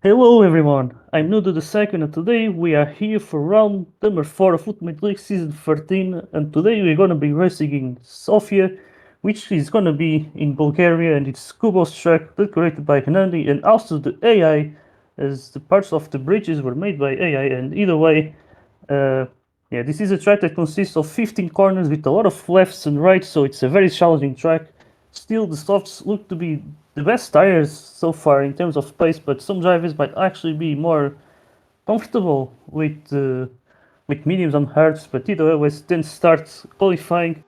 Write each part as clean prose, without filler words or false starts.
Hello everyone, I'm new to the second and today we are here for round number 4 of Ultimate League Season 13 and today we're gonna be racing in Sofia, which is gonna be in Bulgaria, and it's Kubo's track decorated by Hernandi, and also the AI, as the parts of the bridges were made by AI. And either way, uh, yeah, this is a track that consists of 15 corners with a lot of lefts and rights, so it's a very challenging track. Still, the softs look to be the best tires so far in terms of pace, but some drivers might actually be more comfortable with mediums and hards. But either way, let's then start qualifying.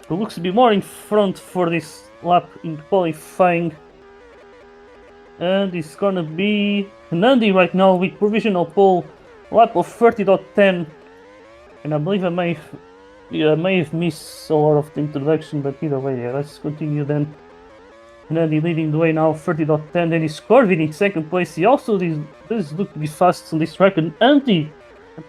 Who looks to be more in front for this lap in qualifying. And it's gonna be Nandi right now with provisional pole, lap of 30.10. And I believe I may have missed a lot of the introduction, but either way, yeah, let's continue then. Nandi leading the way now, 30.10. Then he's Corvin in second place. He also does look to be fast on this track, and Andy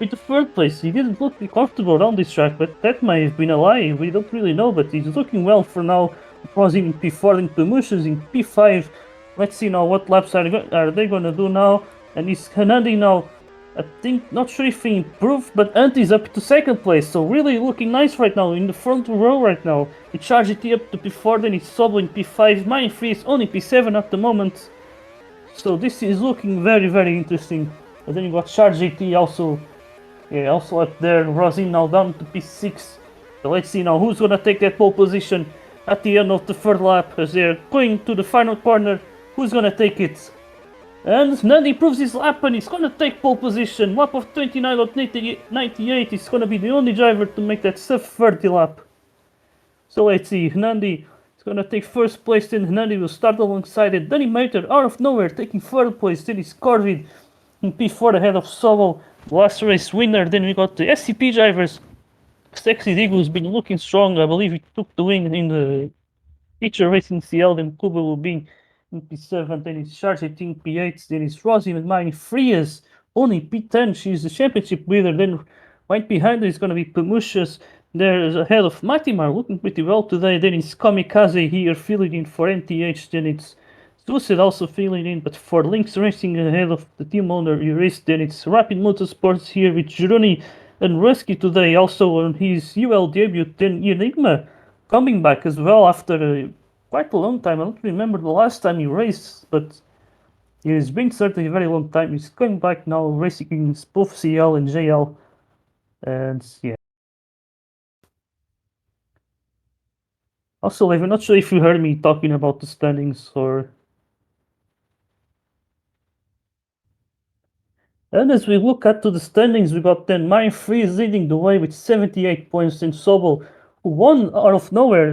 with the third place. He didn't look comfortable around this track, but that might have been a lie. We don't really know, but he's looking well for now. Crossing in P4 and Promotions in P5. Let's see now what laps are they gonna do now. And he's Hanandi now. I think, not sure if he improved, but Anti's up to second place, so really looking nice right now, in the front row right now. He charged it up to P4, then it's Sobel in P5, mine free is only P7 at the moment. So this is looking very, very interesting. And then you got Charge GT also, yeah, also up there. Rosin now down to P6. So let's see now who's gonna take that pole position at the end of the third lap as they're going to the final corner. Who's gonna take it? And Nandi proves his lap and he's gonna take pole position. Lap of 29.98. He's gonna be the only driver to make that sub 30 lap. So let's see. Nandi is gonna take first place, then Nandi will start alongside it. Danny Mater out of nowhere taking third place. Then it's Corvid in P4 ahead of Sobel, last race winner. Then we got the SCP drivers. Sexy Eagle's been looking strong. I believe he took the win in the feature race in CL. Then Kuba will be in P7, then it's Charge 18 P8, then it's Rosie with mine Frias only P10. She's the championship leader. Then right behind her is going to be Pamushas. There's ahead of Matimar, looking pretty well today. Then it's Kamikaze here filling in for NTH. Then it's Suicide also filling in, but for Lynx Racing ahead of the team owner Iris. Then it's Rapid Motorsports here with Juruni and Rescue today, also on his UL debut. Then Enigma coming back as well after quite a long time. I don't remember the last time he raced, but it's been certainly a very long time. He's coming back now, racing in both CL and JL. And yeah. Also, I'm not sure if you heard me talking about the standings or. And as we look at to the standings, we got then Mine Free is leading the way with 78 points, and Sobel, who won out of nowhere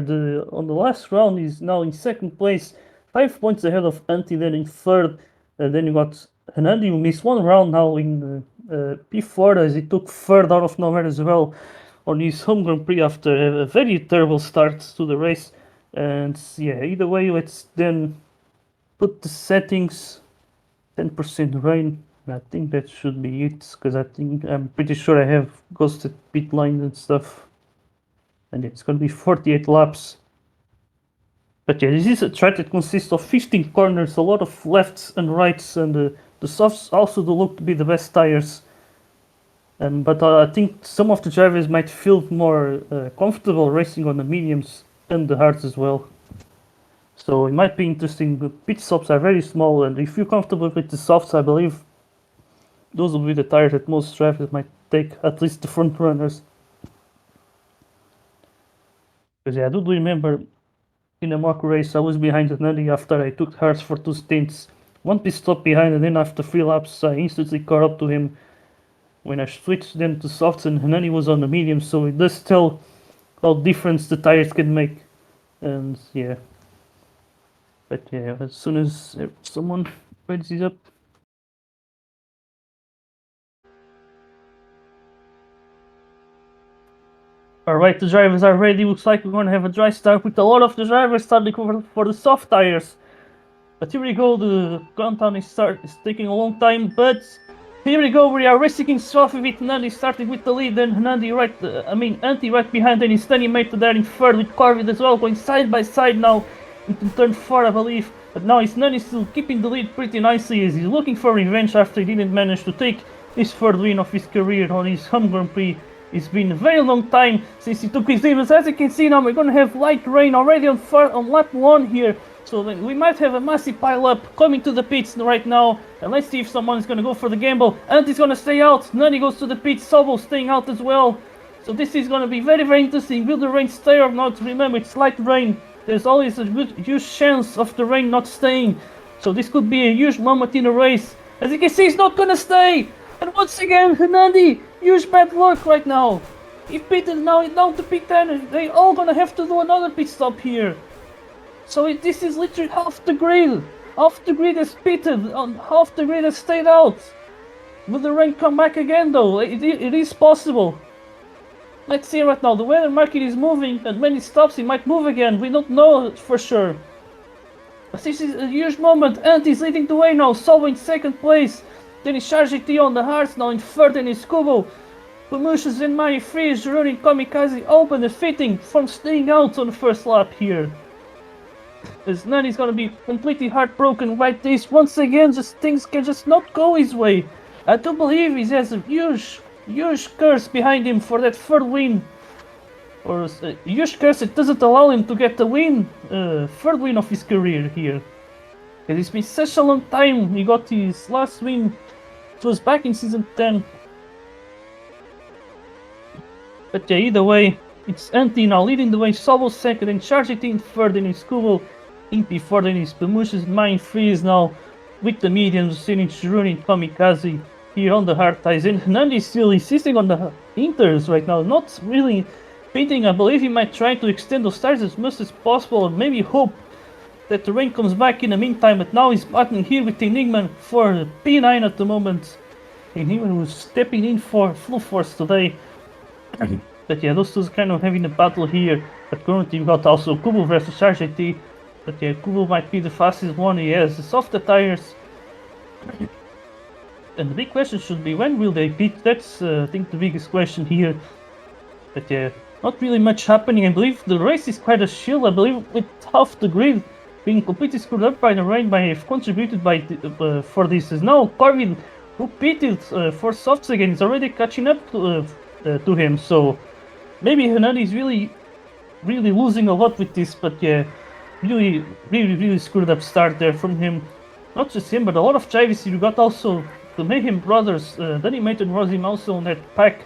on the last round, is now in second place, 5 points ahead of Anti, then in third. And then you got Hernandi, who missed one round now in P4 as he took third out of nowhere as well on his home Grand Prix after a very terrible start to the race. And yeah, either way, let's then put the settings 10% rain. I think that should be it, because I'm pretty sure I have ghosted pit line and stuff. And it's going to be 48 laps. But yeah, this is a track that consists of 15 corners, a lot of lefts and rights, and the softs also do look to be the best tires. But I think some of the drivers might feel more comfortable racing on the mediums and the hards as well. So it might be interesting. The pit stops are very small, and if you're comfortable with the softs, I believe those will be the tires that most drivers might take, at least the front runners. Because yeah, I do remember in a mock race I was behind Nandi after I took hards for two stints. one pit stop behind, and then after 3 laps I instantly caught up to him when I switched then to softs, and then he was on the medium, so it does tell how difference the tires can make. And yeah, but yeah, as soon as someone readies up. Alright, the drivers are ready. Looks like we're gonna have a dry start with a lot of the drivers starting for the soft tires. But here we go, the countdown is taking a long time, but here we go, we are racing soft with Nandi starting with the lead, and Nandi Antti right behind, and his tiny mate there in third with Corvid as well, going side by side now into turn 4 I believe. But now it's Nandi still keeping the lead pretty nicely as he's looking for revenge after he didn't manage to take his third win of his career on his home Grand Prix. It's been a very long time since he took his lead, but as you can see now we're gonna have light rain already on lap 1 here. So we might have a massive pile-up coming to the pits right now. And let's see if someone is going to go for the gamble. Antti's going to stay out. Nani goes to the pits. Sobo staying out as well. So this is going to be very, very interesting. Will the rain stay or not? Remember, it's light rain. There's always a huge chance of the rain not staying. So this could be a huge moment in the race. As you can see, it's not going to stay. And once again, Nandi, huge bad luck right now. He pitted now down to pit 10. They all going to have to do another pit stop here. So this is literally half the grid. Half the grid is pitted, half the grid has stayed out. Will the rain come back again though? It is possible. Let's see right now, the weather market is moving, and when it stops it might move again. We don't know for sure. But this is a huge moment. Anti's leading the way now, Solo in second place. Then it's Chargeti on the hearts now in third, and it's Kubo. Promotions in my freeze, running Kamikaze open and fitting from staying out on the first lap here. As Nani's gonna be completely heartbroken right this. Once again, just things can just not go his way. I do believe he has a huge curse behind him for that third win. Or a huge curse that doesn't allow him to get the win, third win of his career here. Because it's been such a long time. He got his last win. It was back in season 10. But yeah, either way, it's Antti now leading the way, Solo second, and Chargeti in third, and it's Kubo in P4, and it's Promotions Mine Freeze now with the mediums, sitting Shiruni and Kamikaze here on the hard ties. And Nandi is still insisting on the inters right now, not really pitting. I believe he might try to extend those tires as much as possible and maybe hope that the rain comes back in the meantime. But now he's battling here with Enigma for P9 at the moment. Enigma who's stepping in for full force today. But yeah, those two are kind of having a battle here. But currently we got also Kubo versus Chargeti. But yeah, Kubo might be the fastest one. He has the softer tires. And the big question should be, when will they pit? That's I think the biggest question here. But yeah, not really much happening. I believe the race is quite a chill. I believe with half the grid being completely screwed up by the rain, by have contributed for this. Is now Corvin, who pitted for softs again, is already catching up to him. So maybe Hernani is really losing a lot with this. But yeah, really screwed up start there from him. Not just him, but a lot of drivers. You got also the Mayhem brothers. Danny Maton was him also on that pack.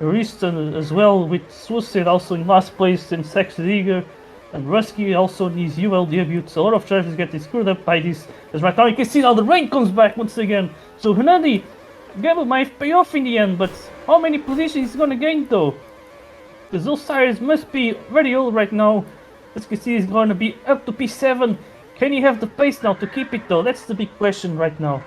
Riston as well, with Suicide also in last place, and Sex Eager and Rusky also in his UL debut. So a lot of drivers getting screwed up by this. As right now you can see now the rain comes back once again. So Hernani gamble might pay off in the end, but how many positions is gonna gain though? Because those tires must be very old right now. As you can see, he's gonna be up to P7. Can he have the pace now to keep it though? That's the big question right now.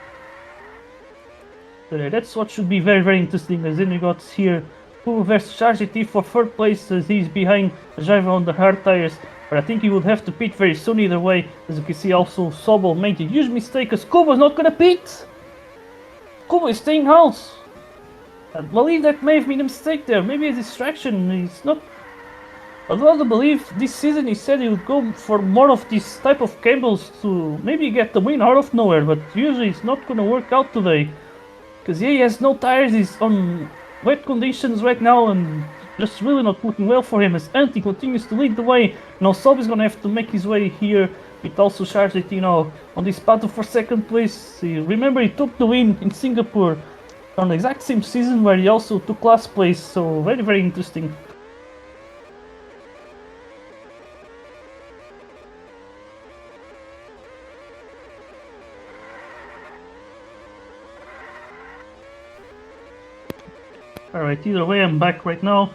But that's what should be very interesting. As then we got here Kubo versus Chargeti for third place, as he's behind the driver on the hard tires. But I think he would have to pit very soon either way. As you can see, also Sobol made a huge mistake because Kubo's not gonna pit. Kubo is staying out. I believe that may have been a mistake there. Maybe a distraction. He's not. I'd rather believe this season he said he would go for more of this type of cables to maybe get the win out of nowhere. But usually it's not gonna work out today. Because he has no tires, he's on wet conditions right now and just really not looking well for him as Antti continues to lead the way. Now Sob is gonna have to make his way here with also Chargeti now on this battle for second place. Remember, he took the win in Singapore on the exact same season where he also took last place, so very interesting. Alright, either way, I'm back right now.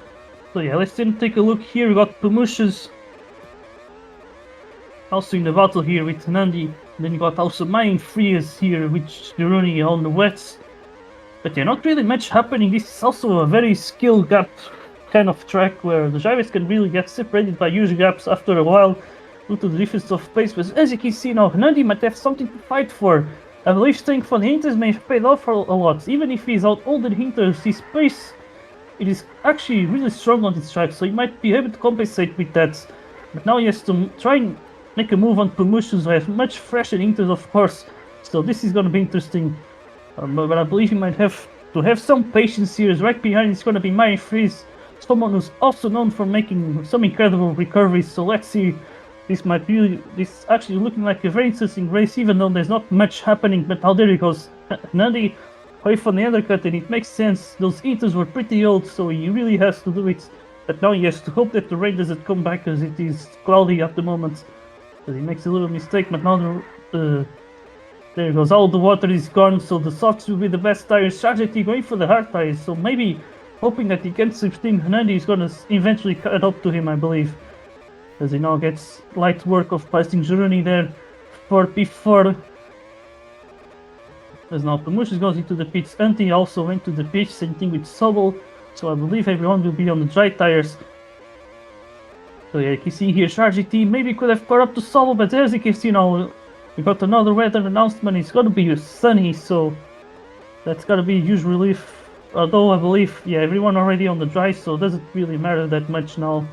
So yeah, let's then take a look here. We got Pamushes also in the battle here with Nandi. Then you got also Mayan Frias here with Gironi on the wets. But yeah, not really much happening. This is also a very skill gap kind of track where the drivers can really get separated by huge gaps after a while due to the difference of pace. But as you can see now, Nandi might have something to fight for. I believe staying for the Hinters may have paid off a lot. Even if he's out older Hinters, his pace it is actually really strong on this track, so he might be able to compensate with that. But now he has to try and make a move on promotions who have much fresher Hinters, of course. So this is going to be interesting. But I believe he might have to have some patience here. Right behind is going to be Mayan Freeze, someone who's also known for making some incredible recoveries. So let's see. This actually looking like a very interesting race, even though there's not much happening. But now there he goes. Nandi away from the undercut, and it makes sense. Those Inters were pretty old, so he really has to do it. But now he has to hope that the rain doesn't come back, as it is cloudy at the moment. So he makes a little mistake, but now there it goes, all the water is gone, so the softs will be the best tires. Shajati going for the hard tires, so maybe hoping that he gets 16. Hanandi is gonna eventually cut up to him, I believe. As he now gets light work of passing Juruni there for P4. As now Pamush goes into the pits. Anti also went to the pits, same thing with Sobol. So I believe everyone will be on the dry tires. So yeah, you can see here Shajati maybe could have caught up to Sobol, but as you can see now, we got another weather announcement. It's gonna be sunny, so that's gotta be a huge relief. Although I believe, yeah, everyone already on the dry, so it doesn't really matter that much now.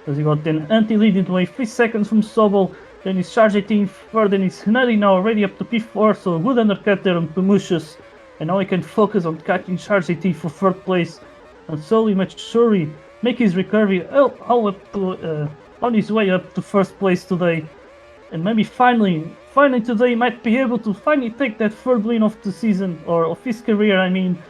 As you got then Anti leading the way 3 seconds from Sobol, then it's Charge further, then it's Nadi now already up to P4, so a good undercut there on Pamushus. And now he can focus on catching Charge for 3rd place. And slowly, much surely, make his recovery all up to, on his way up to 1st place today. And maybe finally today might be able to finally take that 3rd win of the season, or of his career, I mean,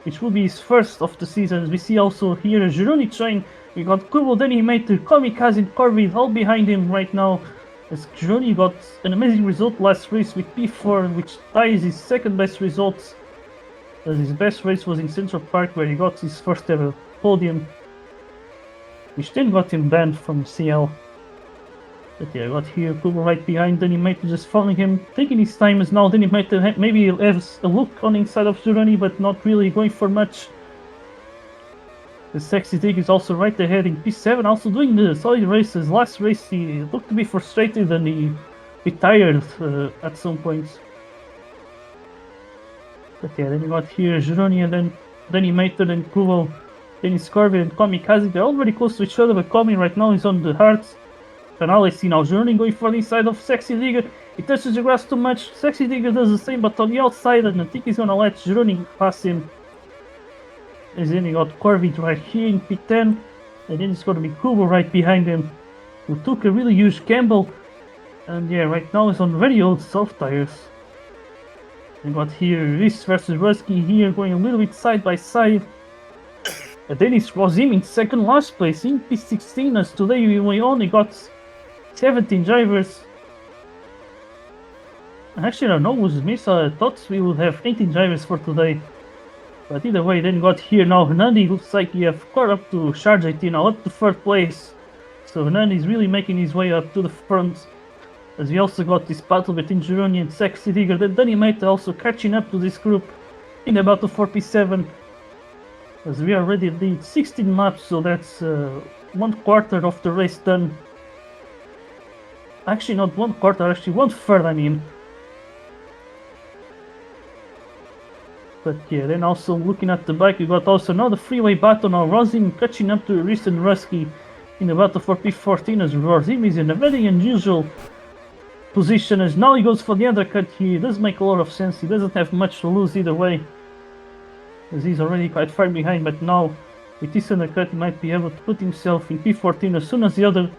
which will be his 1st of the season. As we see also here a Gironi train, we got Kubo, then he made the Kamikaze and Corvid all behind him right now. As Gironi got an amazing result last race with P4, which ties his 2nd best results. As his best race was in Central Park, where he got his 1st ever podium, which then got him banned from CL. But yeah, I got here Kubo right behind, then he might be just following him, taking his time as now, then he might maybe have a look on the inside of Gironi, but not really going for much. The Sexy Dig is also right ahead in P7, also doing the solid races. Last race he looked to be frustrated and he retired at some points. But yeah, then you got here Gironi and then he made it and Kubo, then it's Corvin and Kamikaze. They're all very close to each other, but Kami right now is on the hards. And now I see now Journey going for the inside of Sexy Digger. He touches the grass too much. Sexy Digger does the same, but on the outside, and I think he's gonna let Journey pass him. And then he got Corvid right here in P10. And then it's gonna be Kubo right behind him, who took a really huge gamble. And yeah, right now he's on very old soft tires. And got here Riz versus Rusky here, going a little bit side by side. And then it was him in 2nd last place in P16, as today we only got 17 drivers. Actually, I don't know who's missed. I thought we would have 18 drivers for today. But either way, then got here now. Hernandi looks like he have caught up to Charge 18, now up to 3rd place. So Hernandi is really making his way up to the front. As we also got this battle between Gironi and Sexy Digger. Then Danny Mate also catching up to this group in the battle for P7. As we already did 16 laps, so that's 1/4 of the race done. Actually, not 1/4, actually 1/3, I mean. But yeah, then also looking at the back, we got also another freeway battle now. Rozim catching up to Riz and Rusky in the battle for P14, as Rozim is in a very unusual position, as now he goes for the undercut here. It does make a lot of sense. He doesn't have much to lose either way, as he's already quite far behind. But now with this undercut, he might be able to put himself in P14 as soon as the other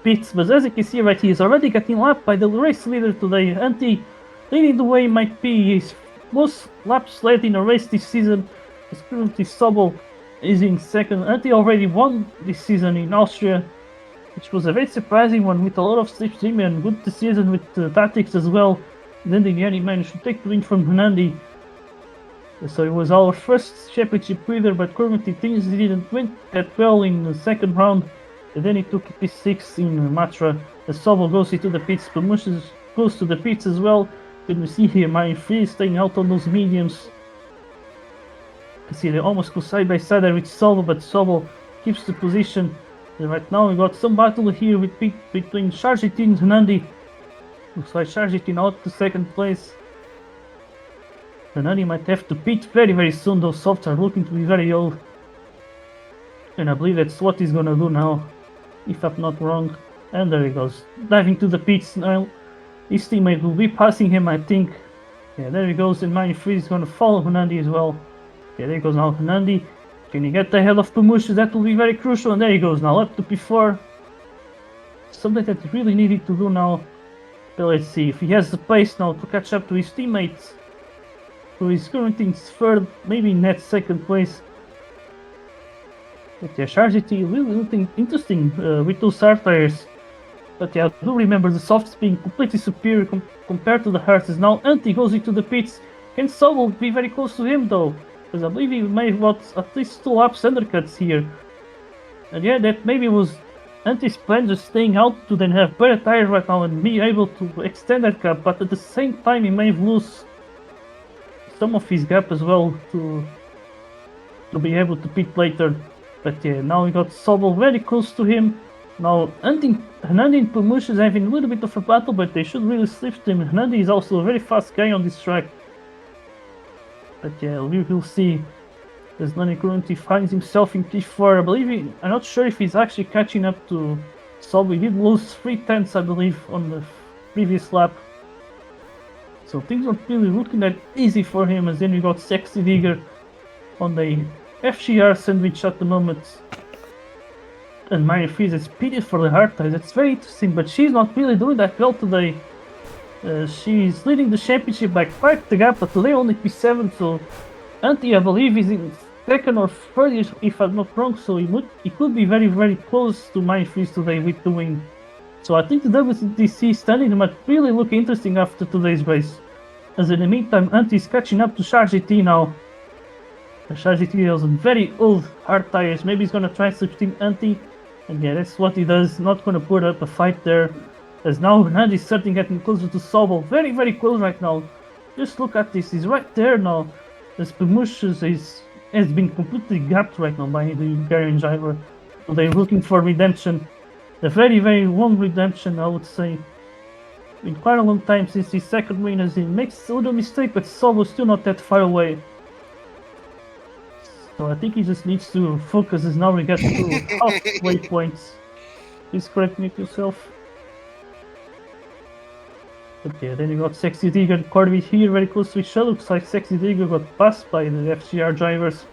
pits. But as you can see right, he is already getting lapped by the race leader today. Anti leading the way might be his most laps led in a race this season. As currently Sobol is in 2nd. Anti already won this season in Austria, which was a very surprising one with a lot of slipstream and good decision with tactics as well. And then in the end he managed to take the win from Hernandi. So it was our first championship winner, but currently things didn't went that well in the second round. And then he took P6 in Matra. The Sobol goes into the pits, Promotions goes to the pits as well. Can we see here my free staying out on those mediums? You can see they almost go side by side there with Sobol, but Sobol keeps the position. And right now we got some battle here between Sharjitin and Nandi. Looks like Sharjitin out to second place. Nani might have to pit very soon. Those softs are looking to be very old. And I believe that's what he's gonna do now, if I'm not wrong. And there he goes, diving to the pits now. His teammate will be passing him, I think. Yeah, there he goes, and Mine Freeze is gonna follow Hunandi as well. Yeah, there goes now Hunandi. Can he get ahead of Pumusha? That will be very crucial. And there he goes now, up to P4. Something that he really needed to do now. But let's see if he has the pace now to catch up to his teammates, who is currently in third, maybe in that second place. But yeah, Chargity really looking interesting with those hard tires. But yeah, I do remember the softs being completely superior compared to the hards. Now Anti goes into the pits. Can Sobol be very close to him though? Because I believe he may have got at least 2 laps undercuts here. And yeah, that maybe was Anti's plan, just staying out to then have better tires right now and be able to extend that gap. But at the same time, he may lose some of his gap as well to be able to pit later. But yeah, now we got Sobol very close to him. Now Hernandi and Pamush is having a little bit of a battle, but they should really lift him. Hernandi is also a very fast guy on this track. But yeah, we will see. As Nani currently finds himself in P4. I believe I'm not sure if he's actually catching up to Sobol. He did lose 3/10, I believe, on the previous lap. So things aren't really looking that easy for him, as then we got Sexy Digger on the FGR sandwich at the moment. And Mary Freeze is pitted for the hard tires. That's very interesting, but she's not really doing that well today. She's leading the championship by quite the gap, but today only P7, so Anti, I believe, is in second or third, if I'm not wrong, so he could be very close to Mary Freeze today with the win. So I think the WTC standing might really look interesting after today's race. As in the meantime, Anti is catching up to Charge-T now. Charge-T has very old hard tires. Maybe he's gonna try substituting Anti. And yeah, that's what he does. Not gonna put up a fight there. As now Anti is starting getting closer to Sobol. Very close right now. Just look at this. He's right there now. As Pamush has been completely gapped right now by the Bulgarian driver. So they're looking for redemption. A very long redemption, I would say. Been quite a long time since his second win, as he makes a little mistake, but Sobol still not that far away. So I think he just needs to focus as now we get to halfway points. Please correct me yourself. Okay, then you got Sexy Digger and Corby here very close to each other. Looks like Sexy Digger got passed by the FGR drivers.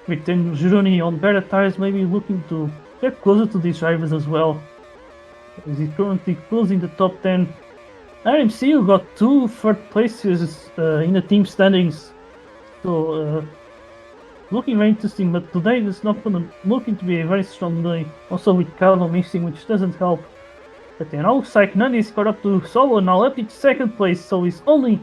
With then Gironi on better tires, maybe looking to get closer to these drivers as well. As he's currently closing the top 10. RMCU got 2 third places in the team standings. So looking very interesting, but today is not looking to be a very strong day. Also with Calvo missing, which doesn't help. But then looks like Nani's caught up to Solo, now up in second place, so he's only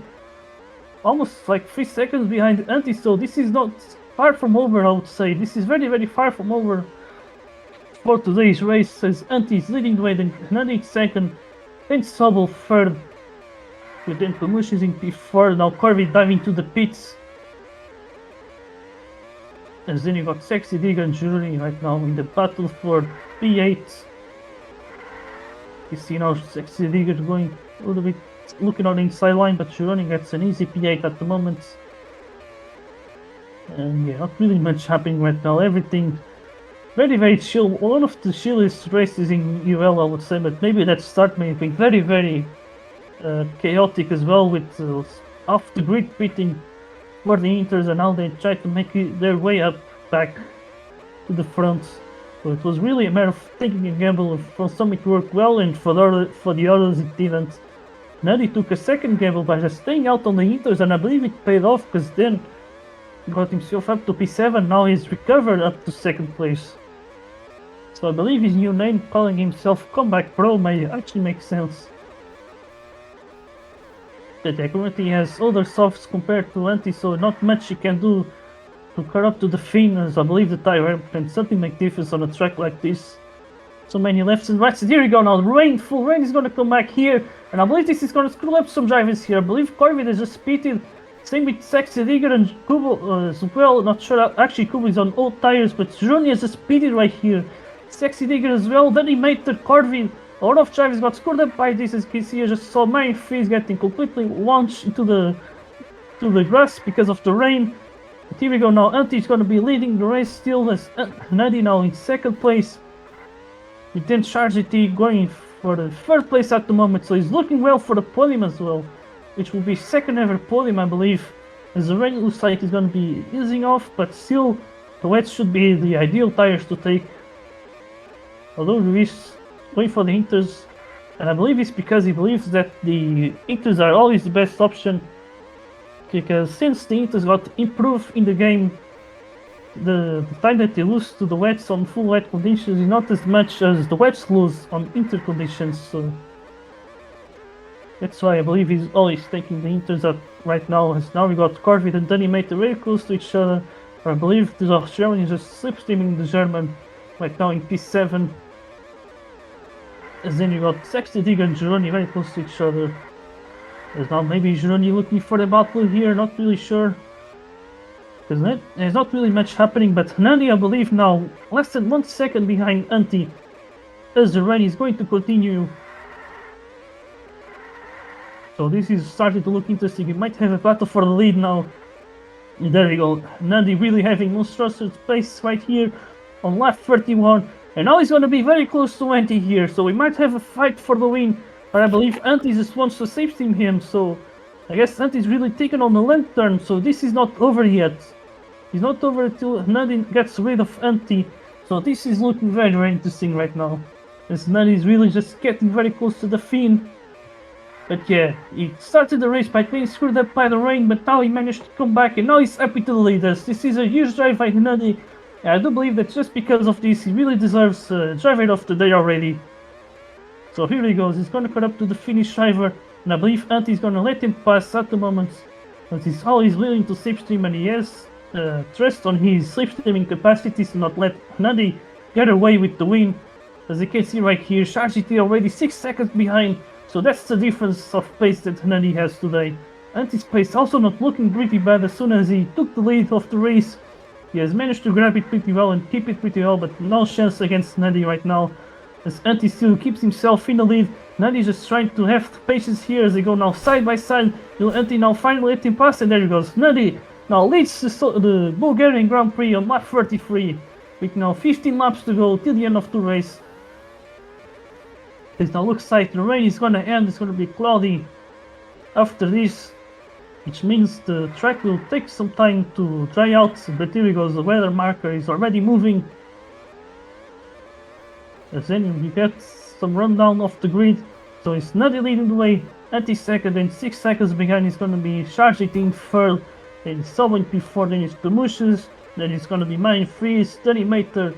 almost like 3 seconds behind Anti, so this is not far from over, I would say. This is very far from over for today's race, as Anti is leading the way, then Nani second, then Sobol third, with then Pamush is in P4, now Corby diving to the pits. And then you got Sexy Digger and Jury right now in the battle for P8. You see now Sexy Digger going a little bit looking on the inside line, but Gironi gets an easy P8 at the moment. And yeah, not really much happening right now. Everything very chill. One of the chillest races in UL, I would say, but maybe that start may be very chaotic as well, with off the grid pitting for the Inters, and now they try to make their way up back to the front. So it was really a matter of taking a gamble. For some it worked well, and for the others it didn't. Nadi took a second gamble by just staying out on the Inters, and I believe it paid off, because then he got himself up to P7. Now he's recovered up to second place. So I believe his new name, calling himself Comeback Pro, may actually make sense. But yeah, currently has other softs compared to Anti, so not much he can do to corrupt to the Fiend, as I believe the tire can something make difference on a track like this. So many lefts and rights. Here we go now. Rain, full rain is gonna come back here, and I believe this is gonna screw up some drivers here. I believe Corvid has just pitted. Same with Sexy Digger and Kubo as well. Not sure. Actually, Kubo is on old tires, but Joni has just pitted right here. Sexy Digger as well. Then he made the Corvid. A lot of drivers got screwed up by this, as you can see. I just saw many Freeze getting completely launched into the grass because of the rain. But here we go now. Antti is gonna be leading the race still, as Nadi now in second place. With then Chargity going for the third place at the moment, so he's looking well for the podium as well, which will be second ever podium, I believe, as the rain looks like it's going to be easing off, but still the wets should be the ideal tires to take. Although Ruiz going for the Inters, and I believe it's because he believes that the Inters are always the best option, because since the Inters got improved in the game, the time that they lose to the wets on full wet conditions is not as much as the wets lose on inter conditions, so that's why I believe he's always taking the inters up right now, as now we got Corvid and Danny Mater very close to each other. I believe the Australian is just slipstreaming the German right now in P7, as then you got Sexty Digger and Gironi very close to each other, as now maybe Gironi looking for the battle here, not really sure. Because there's not really much happening, but Nandi, I believe now, less than 1 second behind Antti, as the rain is going to continue. So this is starting to look interesting. He might have a battle for the lead now. And there we go. Nandi really having monstrous pace right here on lap 31. And now he's going to be very close to Antti here, so we might have a fight for the win. But I believe Antti just wants to save team him, so I guess Anti's really taken on the lantern, so this is not over yet. It's not over until Nadi gets rid of Anti, so this is looking very, very interesting right now. As Nadi is really just getting very close to the Fiend. But yeah, he started the race by being screwed up by the rain, but now he managed to come back, and now he's happy to lead us. This is a huge drive by Nadi. I do believe that just because of this, he really deserves driver of the day already. So here he goes, he's gonna cut up to the Finnish driver. And I believe Antti is gonna let him pass at the moment, as he's always willing to slipstream, and he has trust on his slipstreaming capacities to not let Nadi get away with the win. As you can see right here, Chargity already 6 seconds behind, so that's the difference of pace that Nadi has today. Antti's pace also not looking pretty bad. As soon as he took the lead of the race, he has managed to grab it pretty well and keep it pretty well, but no chance against Nadi right now, as Antti still keeps himself in the lead. Nadi is just trying to have patience here as they go now side by side. Will Antti now finally let him pass, and there he goes. Nadi now leads the Bulgarian Grand Prix on lap 33, with now 15 laps to go till the end of the race. It now looks like the rain is gonna end, it's gonna be cloudy after this, which means the track will take some time to dry out, but here he goes, the weather marker is already moving. As then you get some rundown of the grid, so it's Nadi leading the way, Antti second, and 6 seconds behind is gonna be Chargity in third, then Someone P4, then it's Promotions, then it's gonna be Mine Freeze, Danny Mater,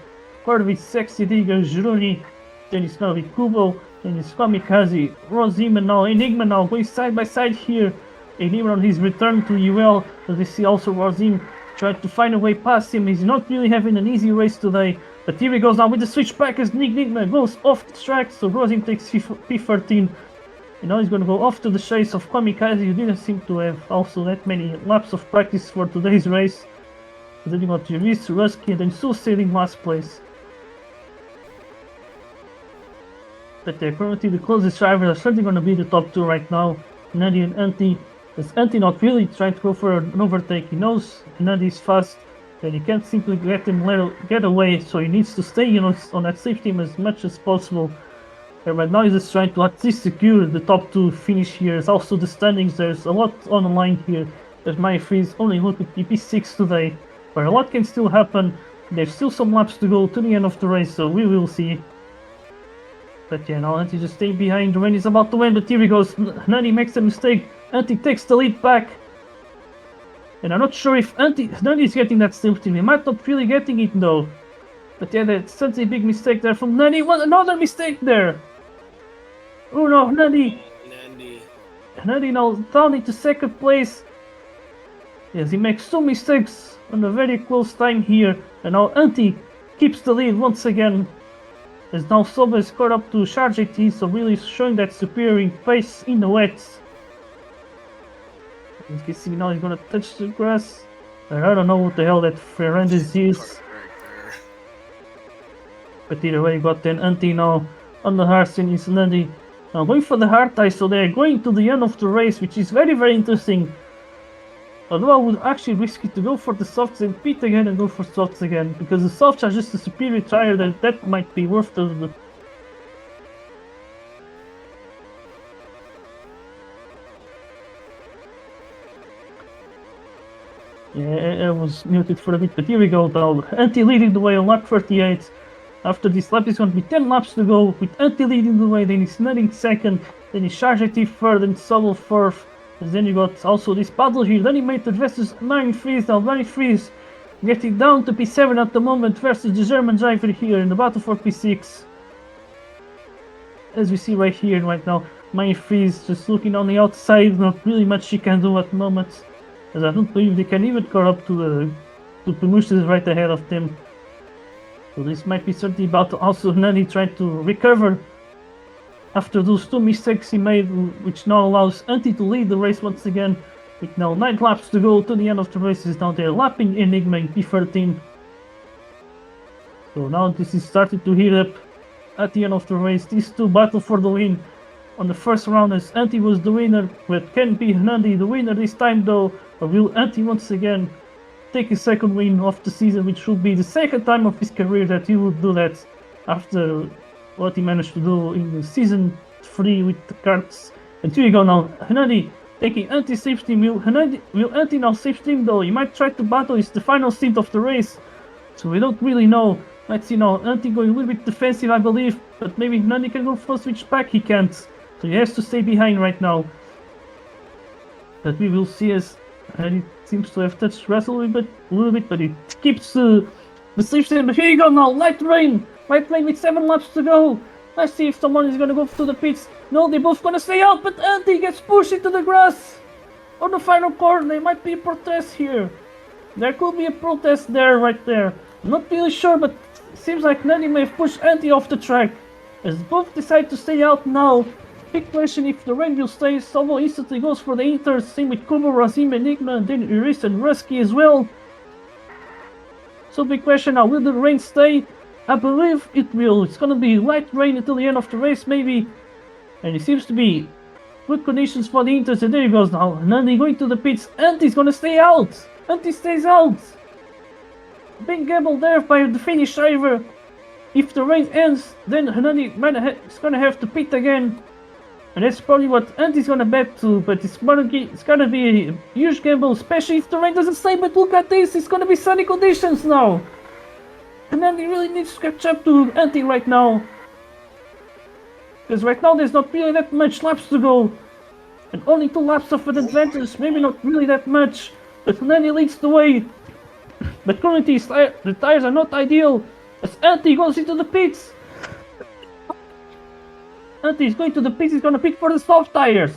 Corvid, Sexy Digger, Juruni, then it's gonna be Kubo, then it's Kamikaze, Rosima now, Enigma now, going side by side here. Enigma on his return to UL, as we see also Rosim trying to find a way past him. He's not really having an easy race today. But here he goes now with the switch back as Enigma goes off the track, so Rosim takes P13. And now he's going to go off to the chase of Kamikaze, who didn't seem to have also that many laps of practice for today's race. And then you got Juris, Rusky, and then Suicide in last place. But currently the closest drivers are certainly going to be the top two right now, Nadi and Antti. As Antti not really trying to go for an overtake, he knows Nadi is fast, and he can't simply get him get away, so he needs to stay on that safety as much as possible. And right now he's just trying to at least secure the top two finish here. Also the standings, there's a lot on the line here. There's my freeze only look at PP6 today, but a lot can still happen. There's still some laps to go to the end of the race, so we will see. But yeah, now Antti just staying behind when he's about to win, but here he goes. Nadi makes a mistake. Antti takes the lead back. And I'm not sure if Nadi is getting that safety. He might not really getting it though. But yeah, that's such a big mistake there from Nadi. What another mistake there! Oh no, Nadi Hernandi now down into second place. Yes, he makes two mistakes on a very close time here, and now Antti keeps the lead once again. As now Soba is caught up to Charge AT, so really showing that superior pace in the wets. As you can see now he's gonna touch the grass. And I don't know what the hell that Ferrandis is. But either way, got then Antti now on the hard and is Nandi now going for the hard tie, so they're going to the end of the race, which is very, very interesting. Although I would actually risk it to go for the softs and pit again and go for softs again, because the softs are just a superior tire that might be worth the... Yeah, I was muted for a bit, but here we go now. Antti leading the way on lap 38. After this lap, it's going to be 10 laps to go, with Antti leading the way, then he's Nutting second, then he's Charge AT third, and Sobel fourth. And then you got also this battle here, Danimated versus Mary Fries. Now Mary Fries getting down to P7 at the moment versus the German driver here in the battle for P6. As we see right here, right now, Mary Fries just looking on the outside, not really much she can do at the moment. As I don't believe they can even cut up to Primus right ahead of them. So this might be certainly about also Nani trying to recover after those two mistakes he made, which now allows Antti to lead the race once again. With now 9 laps to go to the end of the race. Is now they're lapping Enigma in P13. So now this is starting to heat up at the end of the race. These two battle for the win on the first round, as Antti was the winner, but can be Nandi the winner this time though, or will Antti once again take his second win of the season, which will be the second time of his career that he would do that after what he managed to do in the season 3 with the carts. And here you go now, Nandi taking Antti's safe team. Will Antti now safe team though? He might try to battle, it's the final stint of the race, so we don't really know. Let's see now, Antti going a little bit defensive I believe, but maybe Nandi can go for a switch back, he can't. So he has to stay behind right now. But we will see, as he seems to have touched Russell a little bit, but it keeps the safe team. But here you go now, Light Rain with 7 laps to go. Let's see if someone is gonna go to the pits. No, they're both gonna stay out, but Antti gets pushed into the grass on the final corner. There might be a protest here. There could be a protest there, right there. I'm not really sure, but it seems like Nandi may have pushed Antti off the track, as both decide to stay out now. Big question if the rain will stay. Sobo instantly goes for the Inters, same with Kubo, Razim, Enigma, and then Uris and Rusky as well. So big question now, will the rain stay? I believe it will. It's gonna be light rain until the end of the race maybe. And it seems to be good conditions for the Inters, and there he goes now. Nandi going to the pits. Antti's gonna stay out. Antti stays out. Big gamble there by the Finnish driver. If the rain ends, then Nandi is gonna have to pit again. And that's probably what Antti's gonna bet to, but it's gonna be a huge gamble, especially if the rain doesn't stay. But look at this, it's gonna be sunny conditions now. And Antti really needs to catch up to Antti right now. Because right now there's not really that much laps to go. And only 2 laps of an advantage, maybe not really that much. But Antti leads the way. But currently the tires are not ideal, as Antti goes into the pits. Antti is going to the pits, he's gonna pit for the soft tires.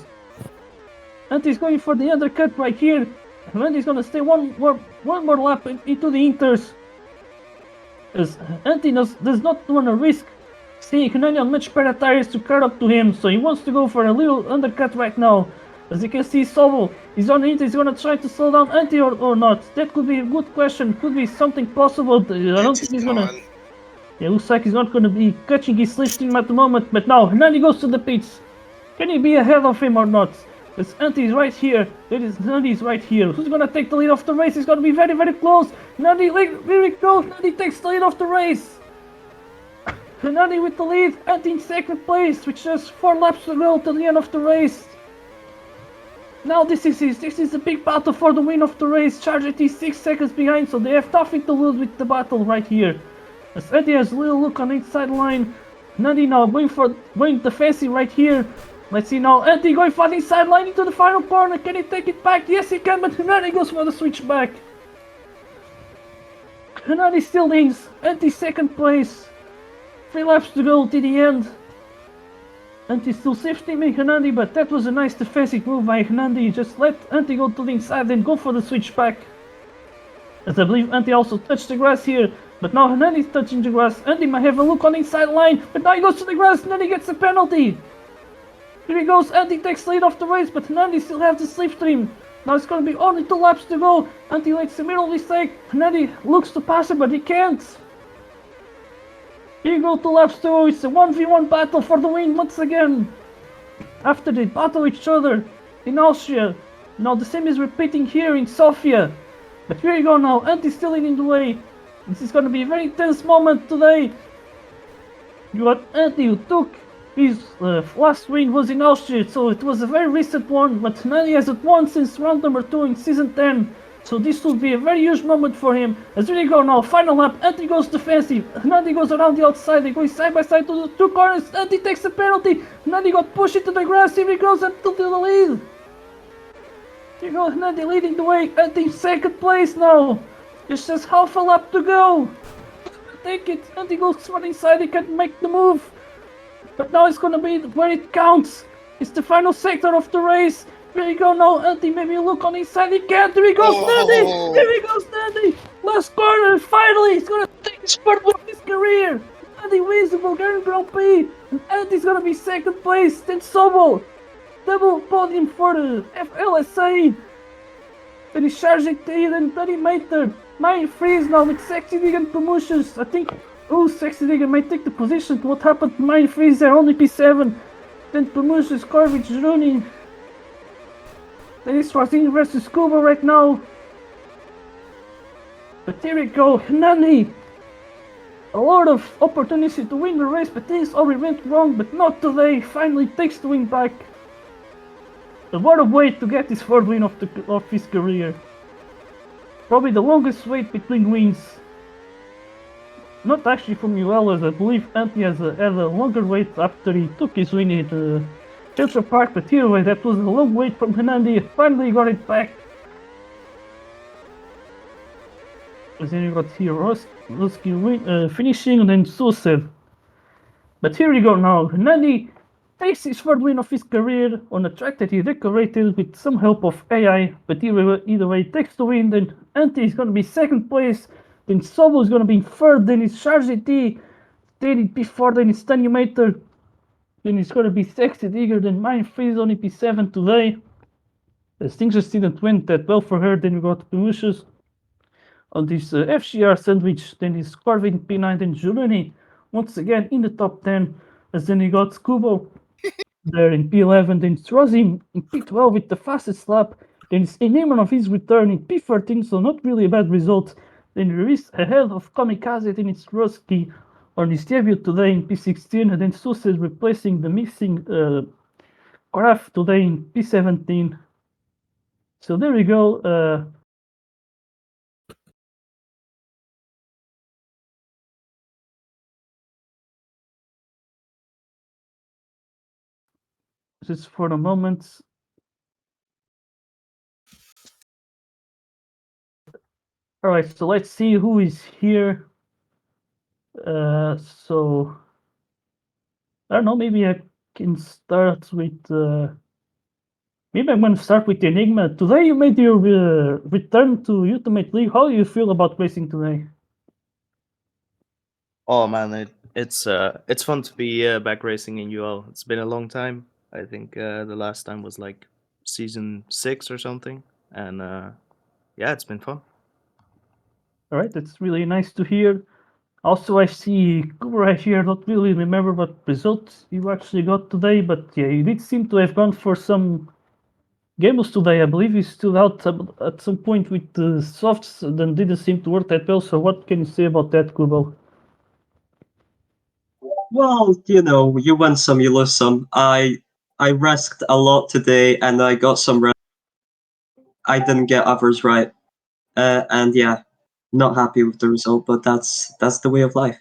Antti is going for the undercut right here. And Antti is gonna stay one more lap into the Inters. As Antti does not want to risk seeing Nandi on much better tires to cut up to him, so he wants to go for a little undercut right now. As you can see, Sobo is on Inter, he's gonna try to slow down Antti or not. That could be a good question, could be something possible. I don't think he's gonna... Yeah, looks like he's not gonna be catching his slipstream at the moment, but now Nandi goes to the pits. Can he be ahead of him or not? As Antti is right here, Nandi is right here. Who's gonna take the lead of the race? It's gonna be very, very close. Nandi very close, Nandi takes the lead of the race. Nandi with the lead, Antti in second place, with just 4 laps to go till the end of the race. Now this is a big battle for the win of the race. Charge AT 6 seconds behind, so they have nothing to lose with the battle right here. As Antti has a little look on the inside line. Nandi now going defensive right here. Let's see now, Antti going for the inside line into the final corner. Can he take it back? Yes he can, but Nandi goes for the switch back. Nandi still leads. Antti second place. 3 laps to go to the end. Anti still safe teaming Hernandi, but that was a nice defensive move by Hernandi. Just let Anti go to the inside and go for the switch back. As I believe Anti also touched the grass here, but now Hernandi's touching the grass. Anti might have a look on the inside line, but now he goes to the grass, and then he gets a penalty. Here he goes, Anti takes lead off the race, but Hernandi still has the slipstream. Now it's gonna be only 2 laps to go. Anti makes a middle mistake. Hernandi looks to pass him, but he can't. Here you go, 2 laps to go. It's a 1v1 battle for the win once again. After they battle each other in Austria. Now the same is repeating here in Sofia. But here you go now, Anti's still leading the way. This is gonna be a very tense moment today. You got Anti who took his last win was in Austria, so it was a very recent one, but Hernandi hasn't won since round number 2 in season 10. So this will be a very huge moment for him. As here you go now, final lap, Anti goes defensive, Hernandi goes around the outside, they go side by side to the 2 corners, Anti takes a penalty, Hernandi got pushed into the grass, here he goes until the lead. Here you go, Hernandi leading the way, Anti in second place now. There's just half a lap to go. Take it, Anti goes right inside, he can't make the move. But now it's gonna be where it counts. It's the final sector of the race. Here you go now, Anti, maybe look on inside, he can't. Here he goes, Hernandi! Here he goes, Hernandi! Last corner, finally, he's gonna take his first win of his career. Hernandi wins the Bulgarian Grand Prix, and Anti's gonna be second place. Then Sobol, double podium for the FLSA. Then he's charging T, then he made the Main freeze now with Sexy Dig and promotions. I think Sexy Dig might take the position to what happened to Main freeze there, only P7. Then promotions, Korvic, Rooney. Then it's Razin versus Kuba right now. But here we go, Hernandi. A lot of opportunity to win the race, but things already went wrong, but not today. Finally takes the win back. And what a way to get his 3rd win of his career. Probably the longest wait between wins. Not actually from UL, as I believe Anti had a longer wait after he took his win at Central Park, but here that was a long wait from Hernandi. Finally got it back. And then you got here Roski finishing, and then Susev. But here we go now. Hernandi takes his 3rd win of his career on a track that he decorated with some help of AI, but either way takes the win. Then Anti is going to be 2nd place, then Sobo is going to be 3rd, then it's Charge T, then it's P4, then it's Tanumator, then it's going to be Sexy Digger, then Mine Freeze only P7 today. As things just didn't went that well for her, then we got Promotions on this FCR sandwich, then it's Corvin P9, then Julini once again in the top 10, as then you got Skubo there in P11, then it's Rozim in P12 with the fastest lap, then it's Eneman of his return in P13, so not really a bad result. Then Ruiz ahead of Kamikaze, then it's Roski on his debut today in P16, and then Susa replacing the missing Graf today in P17. So there we go. Just for the moment. All right, so let's see who is here. So I don't know. Maybe I can start with. Maybe I'm going to start with Enigma. Today you made your return to Ultimate League. How do you feel about racing today? Oh man, it's fun to be back racing in UL. It's been a long time. I think the last time was like season 6 or something, and yeah, it's been fun. All right, that's really nice to hear. Also, I see Kubra here. Not really remember what results you actually got today, but yeah, you did seem to have gone for some games today. I believe you stood out at some point with the softs, then didn't seem to work that well. So, what can you say about that, Kubo? Well, you win some, you lose some. I risked a lot today, and I got some right. I didn't get others right, and yeah, not happy with the result. But that's the way of life.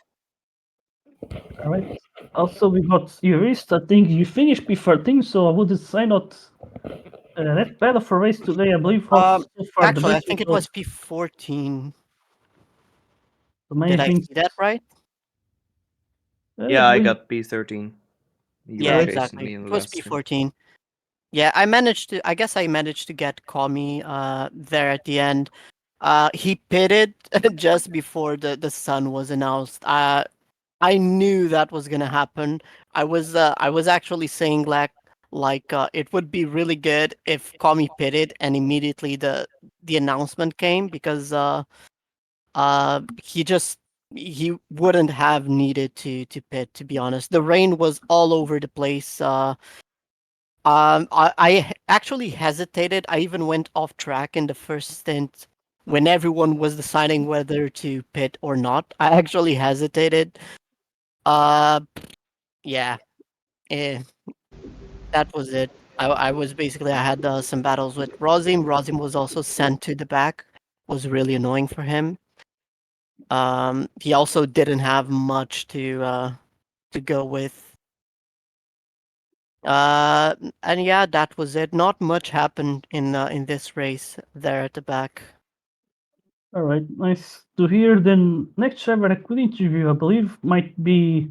All right. Also, we got Jurist. I think you finished P13, so I would say not that bad of a race today. I believe. So far Actually, I think it was P14. Did I see that right? Yeah, I got P13. You Yeah, were Alright. chasing exactly. me in It the was last turn. P14. Yeah, I guess I managed to get Kami there at the end. He pitted just before the sun was announced. I knew that was gonna happen. I was actually saying it would be really good if Kami pitted and immediately the announcement came because he just he wouldn't have needed to pit, to be honest. The rain was all over the place. Actually hesitated. I even went off track in the first stint when everyone was deciding whether to pit or not. I actually hesitated. Uh, yeah, eh, that was it. I was basically I had some battles with Rozim. Rozim was also sent to the back. Was really annoying for him. He also didn't have much to go with. And yeah, that was it. Not much happened in this race there at the back. Alright, nice to hear. Then next driver I could interview, I believe, might be.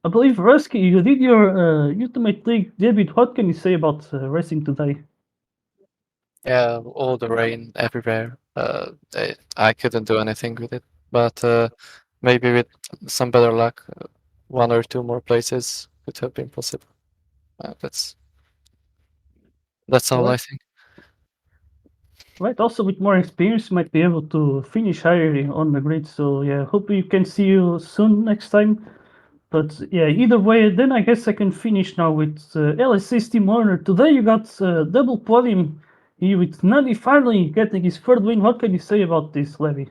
I believe Rusky, you did your Ultimate League debut. What can you say about racing today? Yeah, all the rain everywhere. I couldn't do anything with it, but maybe with some better luck, one or two more places could have been possible. That's all I Alright. think. Right, also with more experience, you might be able to finish higher on the grid. So yeah, hope we can see you soon next time. But yeah, either way, then I guess I can finish now with LSA's Team Warner. Today you got double podium here with Nani finally getting his third win. What can you say about this, Levy?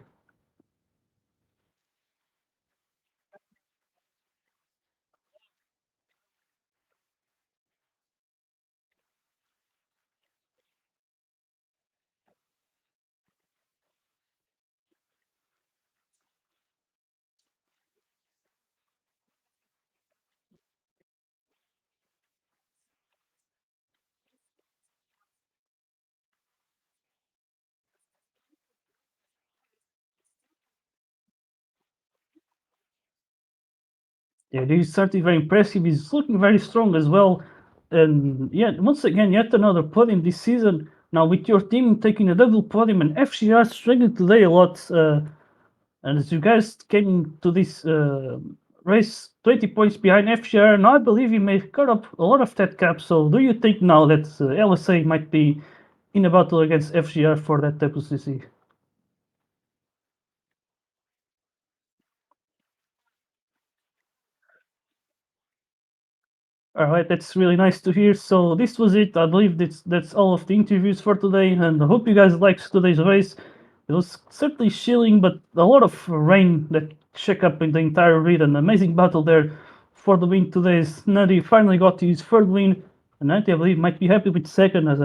Yeah, this is certainly very impressive. He's looking very strong as well. And yeah, once again, yet another podium this season. Now with your team taking a double podium and FCR struggling today a lot. And as you guys came to this race 20 points behind FCR, now I believe you may cut up a lot of that gap. So do you think now that LSA might be in a battle against FCR for that WCC? All right, that's really nice to hear. So this was it. I believe that's all of the interviews for today, and I hope you guys liked today's race. It was certainly chilling, but a lot of rain that shook up in the entire grid. An amazing battle there for the win today. Nadi finally got his third win, and Nadi, I believe, might be happy with second, as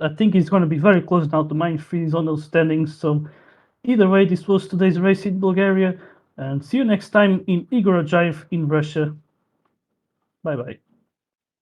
I think he's going to be very close now to mine freeze on those standings. So either way, this was today's race in Bulgaria, and see you next time in Igorojaev in Russia. Bye bye.